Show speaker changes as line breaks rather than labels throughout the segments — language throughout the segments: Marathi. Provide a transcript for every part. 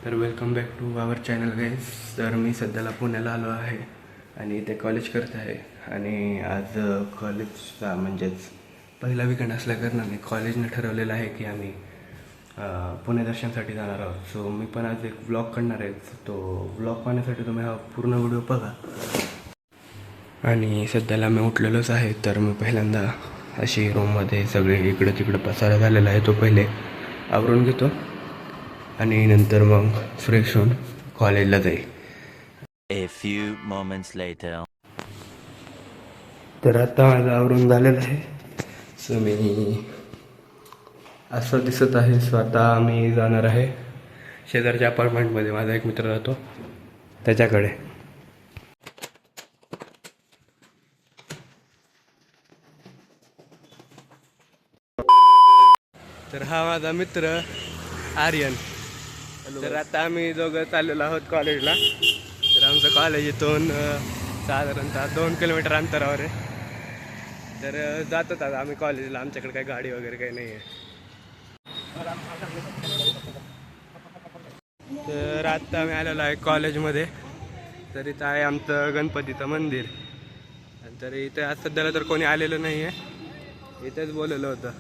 तर welcome back to our channel guys. तर मी सध्याला पुण्याला आलो आहे आणि इथे कॉलेज करत आहे. आणि आज कॉलेजचा म्हणजेच पहिला विकेंड असल्याकारणाने कॉलेजने ठरवलेलं आहे की आम्ही पुणे दर्शनसाठी जाणार आहोत. सो मी पण आज एक व्लॉग करणार आहे. तो व्लॉग पाहण्यासाठी तुम्ही हा पूर्ण व्हिडिओ बघा. आणि सध्याला मी उठलेलोच आहे. तर मी पहिल्यांदा अशी रूममध्ये सगळे इकडं तिकडं पसारा झालेला आहे तो पहिले आवरून घेतो आणि नंतर मग फ्रेश होऊन कॉलेजला जाईल.
A few moments later.
तर आता माझं आवरून झालेलं आहे. सो मी असं दिसत आहे. सो आता मी जाणार आहे शेजारच्या अपार्टमेंटमध्ये. माझा एक मित्र राहतो त्याच्याकडे. तर हा माझा मित्र आर्यन. तर आता आम्ही दोघं चाललेलो आहोत कॉलेजला. तर आमचं कॉलेज इथून साधारणतः 2 किलोमीटर अंतरावर आहे. तर जातो आता आम्ही कॉलेजला. आमच्याकडे काही गाडी वगैरे काही नाही आहे. तर आत्ता आम्ही आलेलो आहे कॉलेजमध्ये. तर इथं आहे आमचं गणपतीचं मंदिर. तर इथे आज सध्याला तर कोणी आलेलं नाही आहे. इथेच बोलवलं होतं.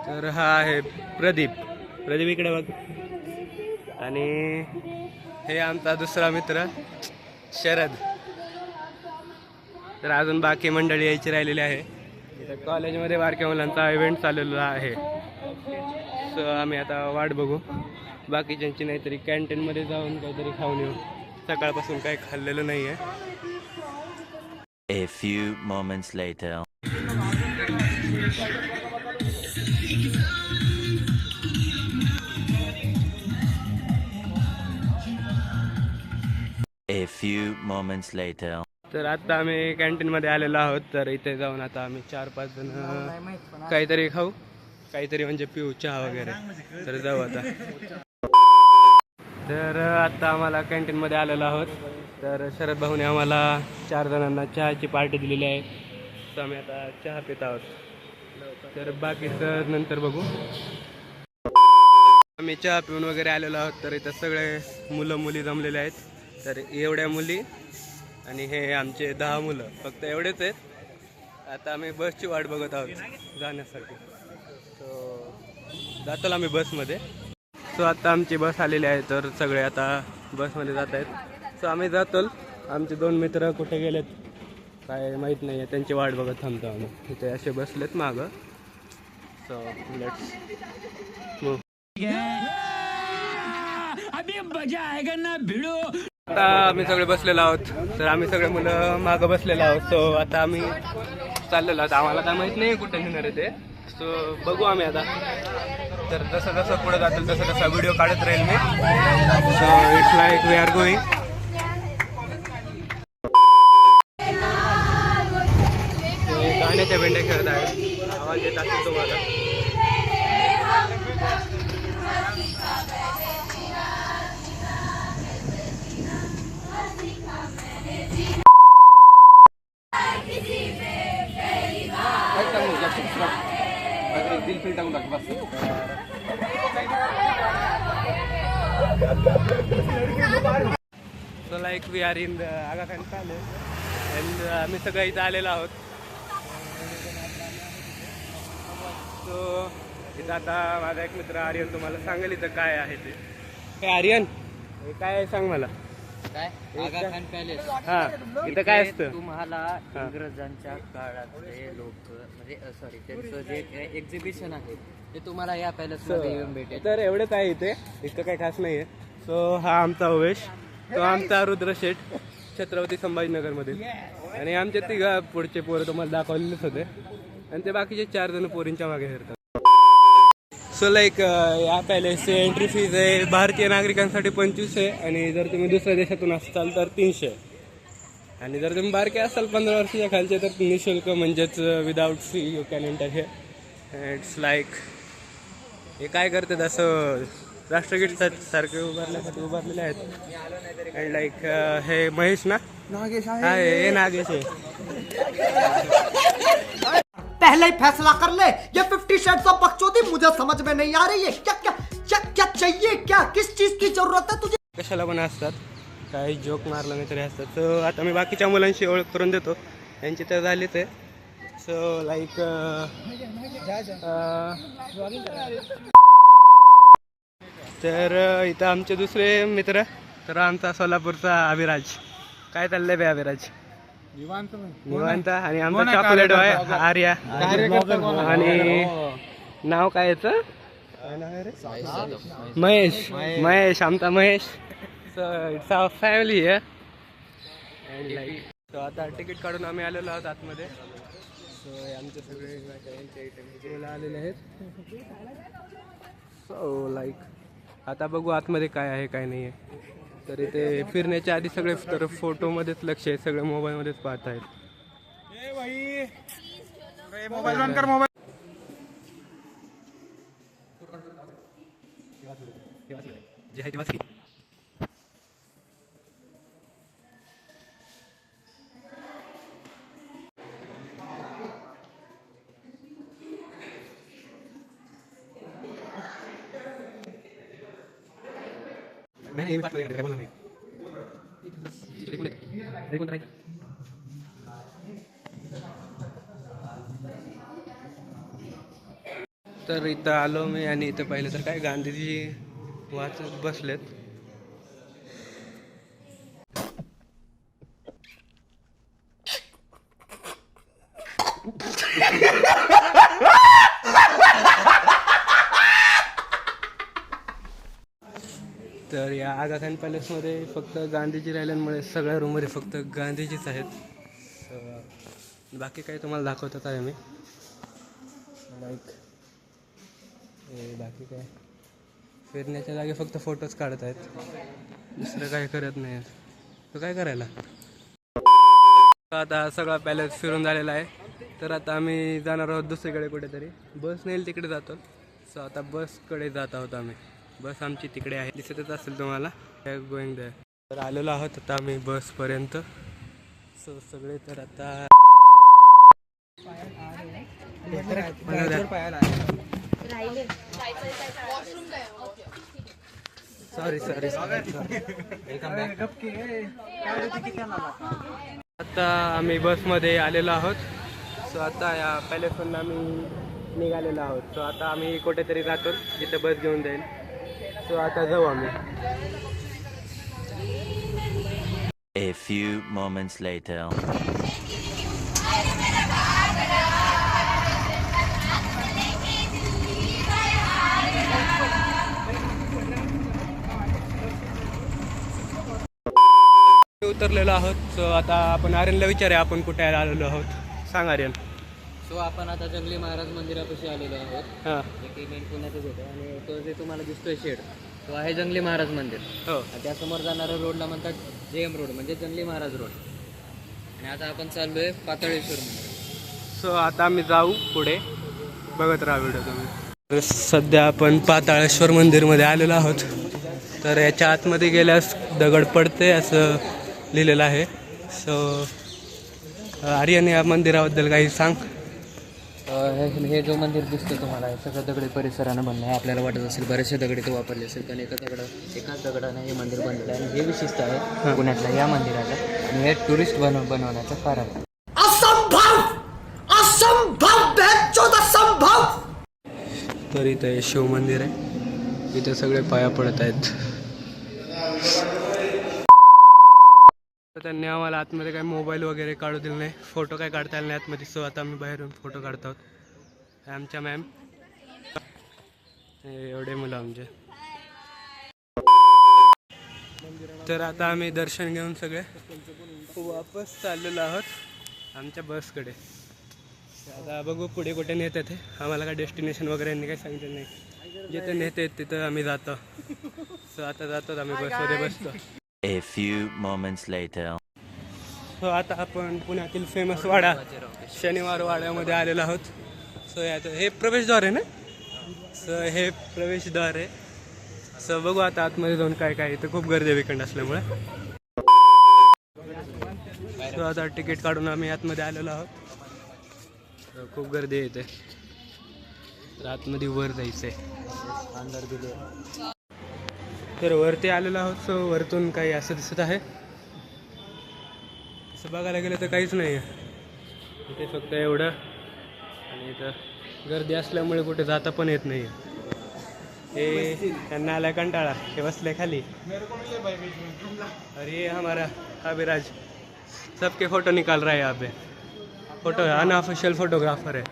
तर हा आहे प्रदीप. प्रदीप इकडे बघ. आणि हे आमचा दुसरा मित्र शरद. तर अजून बाकी मंडळी यायची राहिलेली आहे. इथं कॉलेजमध्ये बारक्या मुलांचा इव्हेंट चाललेला आहे. सो आम्ही आता वाट बघू बाकीच्यांची. नाहीतरी कॅन्टीनमध्ये जाऊन काहीतरी खाऊन येऊ. सकाळपासून काही खाल्लेलं नाही आहे.
A few moments later. A few moments later.
तर आता आम्ही कॅन्टीनमध्ये आलेलो आहोत. तर इथे जाऊन आता आम्ही 4-5 जण काहीतरी खाऊ, काहीतरी म्हणजे पिऊ चहा वगैरे. तर जाऊ आता. तर आता आम्हाला कॅन्टीनमध्ये आलेलो आहोत. तर शरद भाऊने आम्हाला 4 जणांना चहाची पार्टी दिलेली आहे. तर आम्ही आता चहा पित आहोत. तर बाकीचं नंतर बघू. आम्ही चहा पिऊन वगैरे आलेलो आहोत. तर इथं सगळे मुलं मुली जमलेले आहेत. तर एवढ्या मुली आणि हे आमचे 10 मुलं फक्त एवढेच आहेत. आता आम्ही बसची वाट बघत आहोत जाण्यासाठी. सो जातो आम्ही बसमध्ये. सो आता आमची बस आलेली आहे. तर सगळे आता बसमध्ये जात आहेत. सो आम्ही जातो. आमचे 2 मित्र कुठे गेलेत काय माहीत नाही आहे. त्यांची वाट बघत थांबतो आम्ही. इथे असे बसलेत मागं. So let's move. आता आम्ही सगळे बसलेलो आहोत. तर आम्ही सगळे मुलं मागं बसलेलो आहोत. सो आता आम्ही चाललेलो आहोत. आम्हाला काय माहीत नाही कुठे नेणार आहे ते. सो बघू आम्ही आता. तर जसं जसं पुढे जातील तसं तसा व्हिडिओ काढत राहील मी. So it's like we are going. गाण्याच्या भेंड्या खेळत आहेत. आवाज येत असेल तुम्हाला. So like we are in the Aga Khan Palace and आम्ही सगळं इथं आलेलो आहोत. सो इथं आता माझा एक मित्र आर्यन तुम्हाला सांगेल इथं काय आहे ते. हे आर्यन हे काय आहे सांग मला.
काय आगा खान पॅलेस.
हा इथं काय असतं.
तुम्हाला इंग्रजांच्या काळातले लोक म्हणजे सॉरी त्यांचं जे एक्झिबिशन आहे ते तुम्हाला या पॅलेस मध्ये येऊन भेटेल.
तर एवढंच आहे इथे. इतकं काही खास नाही आहे. सो हा आमचा उमेश. तो आमचा रुद्रशेठ छत्रपती संभाजीनगरमधील. आणि आमचे 3 पुढचे पोरं तुम्हाला दाखवलेलेच होते. आणि ते बाकीचे 4 जण पोरींच्या मागे फिरतात. सो लाईक या पॅलेसची एंट्री फीज आहे भारतीय नागरिकांसाठी 25 आहे. आणि जर तुम्ही दुसऱ्या देशातून असाल तर 300. आणि जर तुम्ही बारके असाल 15 वर्षाच्या खालचे तर निःशुल्क म्हणजेच without fee you can enter हे. इट्स लाईक हे काय करतात असं राष्ट्रगीत सारखे उभारलेले आहेत. अँड लाईक हे महेश ना नागेश आहे. हे नागेश आहे.
पहले ही फैसला कर ले, ये 50 टी शर्ट सा बकचोदी मुझे समझ में नहीं आ रही है क्या क्या क्या क्या चाहिए क्या किस चीज की जरूरत है तुझे
कशाला पण असतात, काही जोक मारला नाही तरी असतात. सो आता मी बाकीच्या मुलांशी ओळख करून देतो, यांची तर झालीच आहे. सो लाईक तर इथं आमचे दुसरे मित्र, तर आमचा सोलापूरचा अभिराज. काय चाललंय बे अभिराज? निवांत. आणि आमचा चॉकलेट बॉय आर्या. आणि नाव काय याचं? महेश. महेश आमचा महेश. इट्स आवर फॅमिली आहे. अँड लाईक सो आता तिकीट काढून आम्ही आलेलो आहोत आतमध्ये. सो आमचे सगळे मुलं आलेले आहेत. सो लाईक आता बघू आतमध्ये काय आहे काय नाही आहे. तर इथे फिरण्याच्या आधी सगळे तर फोटोमध्येच लक्ष आहे, सगळे मोबाईलमध्येच पाहत आहेत. मोबाईल बंद कर. मोबाईल जे आहे ते वाच की. नाही पाठ काय बोलणार नाही. तर इथं आलो मी आणि इथं पाहिलं तर काय गांधीजी वाचत बसलेत. तर या आगा खान पॅलेसमध्ये फक्त गांधीजी राहिल्यांमुळे सगळ्या रूममध्ये फक्त गांधीजीच आहेत. बाकी काही तुम्हाला दाखवतात आहे मी. लाईक बाकी काय फिरण्याच्या जागी फक्त फोटोज काढत आहेत, दुसरं काही करत नाही. तर काय करायला. आता सगळा पॅलेस फिरून झालेला आहे. तर आता आम्ही जाणार आहोत दुसरीकडे कुठेतरी. बस नेईल तिकडे जातो. सो आता बसकडे जात आहोत आम्ही. बस आमची तिकडे आहे, दिसतच असेल तुम्हाला. Going there. तर आलेलो आहोत आता आम्ही बसपर्यंत. सो सगळे तर आता सॉरी आता आम्ही बसमध्ये आलेलो आहोत. सो आता या पॅलेसवरून आम्ही निघालेलो आहोत. सो आता आम्ही कुठेतरी जातो जिथे बस घेऊन जाईल. सो आता जाऊ आम्ही.
A few moments later.
उतरलेलो आहोत. सो आता आपण आर्यनला विचारूया आपण कुठे आलेलो आहोत. सांग आर्यन.
सो आपण आता जंगली महाराज मंदिरापाशी आलेलो आहोत.
हां
एक इव्हेंट पुण्यातच होतं आणि तो जे तुम्हाला दिसतोय शेड, तो आहे जंगली महाराज मंदिर.
हो.
आणि त्यासमोर जाणाऱ्या रोडला म्हणतात JM रोड, म्हणजे जंगली महाराज रोड. आणि आता आपण चाललोय पाताळेश्वर मंदिर.
सो आता आम्ही जाऊ पुढे, बघत राहा व्हिडिओ तुम्ही. तर सध्या आपण पाताळेश्वर मंदिरमध्ये आलेलो आहोत. तर याच्या आतमध्ये गेल्यास दगड पडते असं लिहिलेलं आहे. सो आर्यन या मंदिराबद्दल काही सांग.
हे जो मंदिर दिसतं तुम्हाला, हे सगळं दगडी परिसरानं बनलं आहे. आपल्याला वाटत असेल बरेचसे दगडी तो वापरले असेल, पण एकाच दगडाने हे मंदिर बनलेलं आहे. आणि हे विशिष्ट आहे पुण्यातल्या या मंदिराचं. आणि हे टुरिस्ट बनवण्याचं कारण आहे.
असंभव असंभव असंभव.
तर इथं हे शिव मंदिर आहे. इथे सगळे पाया पडत आहेत. त्यांनी आम्हाला आतमध्ये काही मोबाईल वगैरे काढू दिले नाही, फोटो काय काढता आले नाही आतमध्ये. सो आता आम्ही बाहेरून फोटो काढत आहोत. आमच्या मॅम एवढे मुलं आमचे. तर आता आम्ही दर्शन घेऊन सगळे वापस चाललेलो आहोत आमच्या बसकडे. आता बघू पुढे कुठे नेत ते. आम्हाला काय डेस्टिनेशन वगैरे यांनी काही सांगितलं नाही. जिथे नेते तिथं आम्ही जातो. सो आता जातो आम्ही बसमध्ये बसतो.
A few moments later.
So आता आपण पुण्यातील फेमस वाडा शनिवार वाड्यामध्ये आलेलो आहोत. सो यात हे प्रवेशद्वार आहे ना. सो हे प्रवेशद्वार आहे. सो बघू आता आतमध्ये जाऊन काय काय. इथं खूप गर्दी विकेंड असल्यामुळे. सो आता तिकीट काढून आम्ही आतमध्ये आलेलो आहोत. खूप गर्दी आहे इथे. तर आतमध्ये वर जायचं आहे.
अंदर दिले.
तर वरती आलेलो आहोत. सो वरतून काही असं दिसत आहे. तसं बघायला गेलं तर काहीच नाही आहे इथे, फक्त एवढं. आणि इथं गर्दी असल्यामुळे कुठे जाता पण येत नाही. हे त्यांना आला कंटाळा, हे बसले खाली. और ये हमारा अभिराज सबके फोटो निकाल रहा है यहाँ पे. फोटो अनऑफिशियल फोटोग्राफर है.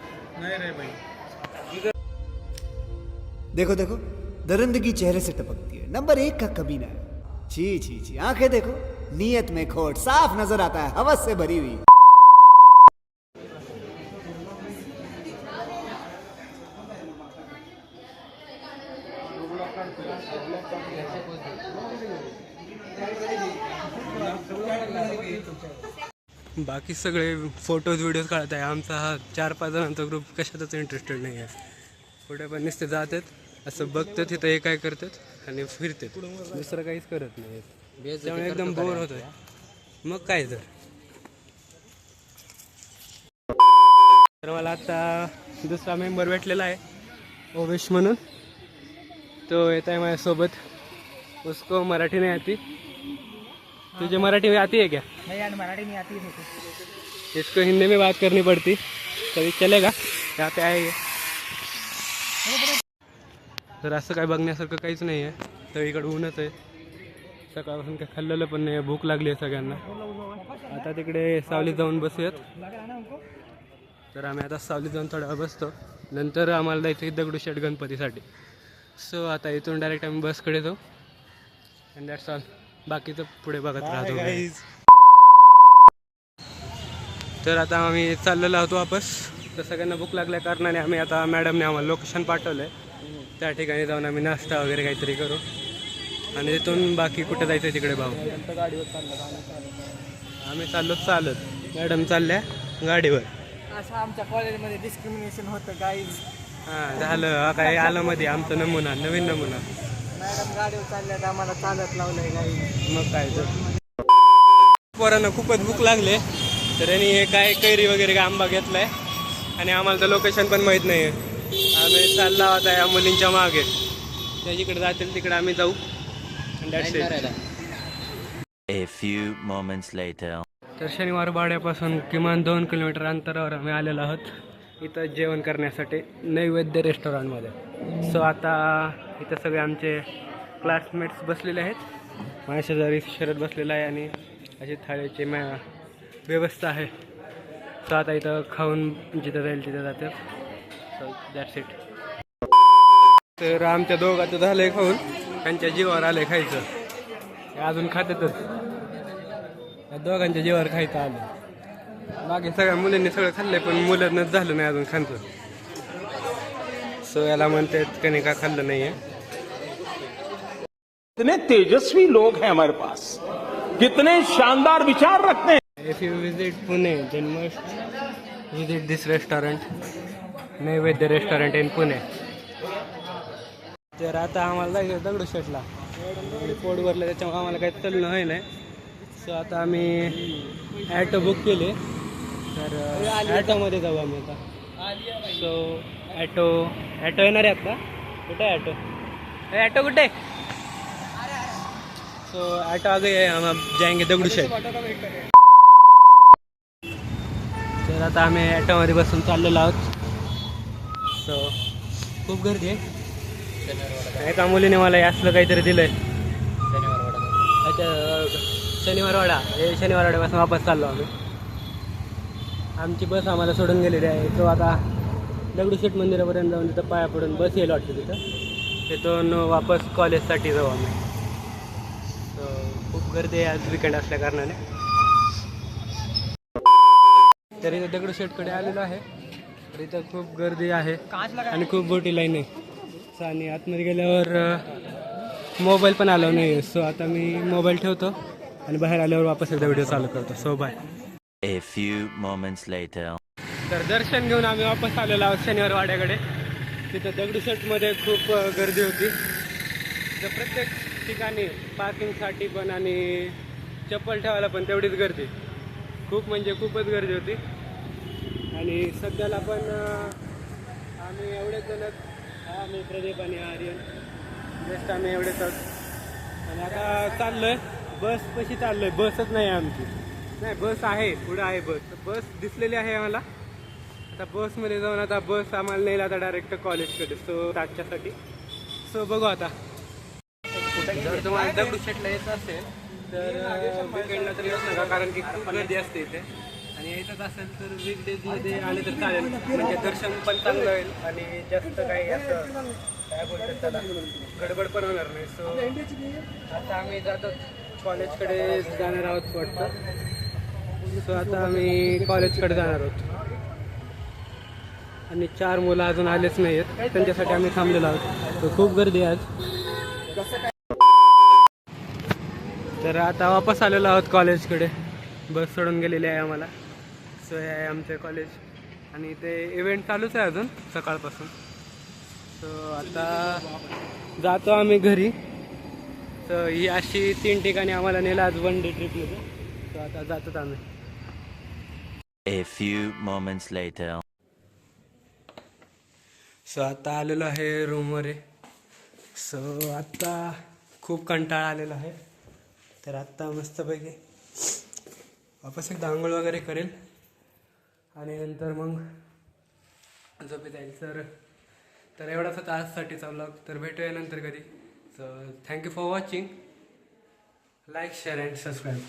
देखो देखो, दरिंदगी चेहरे से टपकती है. नंबर 1 का कमीना है. छी छी छी, आंखें देखो, नीयत में खोट, साफ नजर आता है, हवस से भरी हुई.
बाकी सगळे फोटोज व्हिडिओज काढत आहे. आमचा हा 4-5 जणांचा ग्रुप कशातच इंटरेस्टेड नाही आहे. कुठे पण नुसते जातात, असं बघतात तिथं हे काय करतात आणि फिरतात, दुसरं काहीच करत नाही. त्यामुळे एकदम बोर होत आहे. मग काय तर मला आता दुसरा मेंबर भेटलेला आहे ओवेश म्हणून. तो येत आहे माझ्यासोबत. उसको मराठी नहीं आती. तुझे मराठी में आती है क्या?
नहीं यार, मराठी नहीं आती है.
इसको हिंदी में बात करनी पड़ती, तभी चलेगा. यहाँ पे आएंगे. तर असं काय बघण्यासारखं काहीच नाही आहे. तर इकडं ऊनच आहे. सकाळपासून काय खाल्लेलं पण नाही. भूक लागली आहे सगळ्यांना. आता तिकडे सावलीत जाऊन बसूयात. तर आम्ही आता सावलीत जाऊन थोडा वेळ बसतो. नंतर आम्हाला जायचं आहे दगडूशेठ गणपतीसाठी. सो आता इथून डायरेक्ट आम्ही बसकडे जाऊ. And that's all. बाकीचं पुढे बघत राहतो. तर आता आम्ही चाललेलो आहोत वापस. तर सगळ्यांना भूक लागल्या कारणाने आम्ही आता मॅडमने आम्हाला लोकेशन पाठवलं आहे. त्या ठिकाणी जाऊन आम्ही नाश्ता वगैरे काहीतरी करू आणि तिथून बाकी कुठे जायचं आहे तिकडे भाऊ. आम्ही चाललो चालत, मॅडम चालल्या गाडीवर.
असं आमच्या कॉलेजमध्ये डिस्क्रिमिनेशन होतं गाईज.
हां झालं. काय आलं मध्ये आमचा नमुना, नवीन नमुना.
मॅडम गाडीवर चालल्यात, आम्हाला चालत लावलंय गाईज.
मग काय तर पोरांना खूपच भूक लागले. तर यांनी हे काय कैरी वगैरे आंबा घेतलाय आणि आम्हाला तर लोकेशन पण माहीत नाही आहे. आम्ही चालला होता या मुलींच्या मागे. त्या जिकडे जातील तिकडे आम्ही जाऊ.
A few moments later.
तर शनिवार वाड्यापासून किमान 2 किलोमीटर अंतरावर आम्ही आलेलो आहोत इथं जेवण करण्यासाठी नैवेद्य रेस्टॉरंटमध्ये. सो आता इथं सगळे आमचे क्लासमेट्स बसलेले आहेत. माझ्या शेजारी शरद बसलेला आहे आणि अशी थाळीची व्यवस्था आहे. सो आता इथं खाऊन जिथं जाईल तिथं जातात. So that's it. तर आमच्या दोघांचं झालं आहे खाऊन, त्यांच्या जीवावर आलं खायचं. अजून खातातच. दोघांच्या जीवावर खायचं आलं. बाकी सगळ्या मुलींनी सगळं खाल्लंय पण मुलांनाच झालं नाही अजून खायचं. सो याला म्हणतात त्याने का खाल्लं नाही आहे.
कितने तेजस्वी लोग हैं हमारे पास, कितने शानदार विचार रखते हैं.
If you visit Pune, then must visit this restaurant, नैवेद्य रेस्टॉरंट इन पुणे. तर आता आम्हाला जायचं दगडूशेठला. पोट भरलं त्याच्यामुळे आम्हाला काही चालणं आहे नाही. सो आता आम्ही ॲटो बुक केले. तर ॲटोमध्ये जाऊ आम्ही आता. सो ॲटो येणार आहेत का? कुठे आहे ॲटो? ॲटो कुठे? सो ॲटो आ गए, हम अब जाएंगे दगडूशेठ. तर आता आम्ही ॲटोमध्ये बसून चाललेलो आहोत. सो खूप गर्दी आहे. एका मुलीने मला असलं काहीतरी दिलंय. शनिवारवाडा. हे शनिवारवाड्यापासून वापस चाललो आम्ही. आमची बस आम्हाला सोडून गेलेली आहे. तो आता दगडूशेठ मंदिरापर्यंत जाऊन तिथं पाया पडून बस येईल वाटतं तिथं. तिथून वापस कॉलेजसाठी जाऊ आम्ही. सो खूप गर्दी आहे आज विकेंड असल्या कारणाने. तर इथं दगडूशेठकडे आलेलो आहे. तर इथं खूप गर्दी आहे आणि खूप मोठी लाईन आहे. आणि आतमध्ये गेल्यावर मोबाईल पण आलो नाही. सो आता मी मोबाईल ठेवतो आणि बाहेर आल्यावर वापस एकदा व्हिडिओ चालू करतो. So bye.
A few moments later.
तर दर्शन घेऊन आम्ही वापस आलेलो आहोत शनिवार वाड्याकडे. तिथं दगडूशेठमध्ये खूप गर्दी होती. तर प्रत्येक ठिकाणी पार्किंगसाठी पण आणि चप्पल ठेवायला पण तेवढीच गर्दी. खूप म्हणजे खूपच गर्दी होती. आणि सध्याला पण आम्ही एवढे अचानक आम्ही प्रदीप आणि आर्यन जस्ट आम्ही एवढेच आहोत आणि आता चाललोय बस कशी चाललोय. बसच नाही आहे आमची. नाही बस आहे, पुढं आहे बस. बस दिसलेली आहे आम्हाला. आता बसमध्ये जाऊन आता बस आम्हाला नेईल आता डायरेक्ट कॉलेजकडे. सो आजच्यासाठी सो बघू आता. जर तुम्हाला दगडूशेठला यायचं असेल तर वीकेंडला तर येऊच नका, कारण की खूप गर्दी असते इथे. आणि यायचंच असेल तर वीकडेजमध्ये आले तर चालेल, म्हणजे दर्शन पण चांगलं होईल आणि जास्त काही असं काय बोलतात त्याला गडबड पण होणार नाही. सो आता आम्ही जातो कॉलेजकडे जाणार आहोत वाटतं. सो आता आम्ही कॉलेजकडे जाणार आहोत आणि 4 मुलं अजून आलेच नाही आहेत, त्यांच्यासाठी आम्ही थांबलेलो आहोत. तर खूप गर्दी आहे आज. तर आता वापस आलेलो आहोत कॉलेजकडे. बस सोडून गेलेली आहे आम्हाला. सो हे आहे आमचे कॉलेज आणि ते इव्हेंट चालूच आहे अजून सकाळपासून. सो आता जातो आम्ही घरी. तर ही अशी 3 ठिकाणी आम्हाला नेलं आज वन डे ट्रिपमध्ये. सो आता जातोच आम्ही.
A few moments later.
So आता आलेलो आहे रूमवर. सो आत्ता खूप कंटाळा आलेला आहे. तर आत्ता मस्तपैकी वापस एकदा आंघोळ वगैरे करेल आणि नंतर मग झोपी जाईल. तर एवढाच होता आजसाठीचा व्लॉग. तर भेटूया नंतर कधी. So thank you for watching. Like share and subscribe.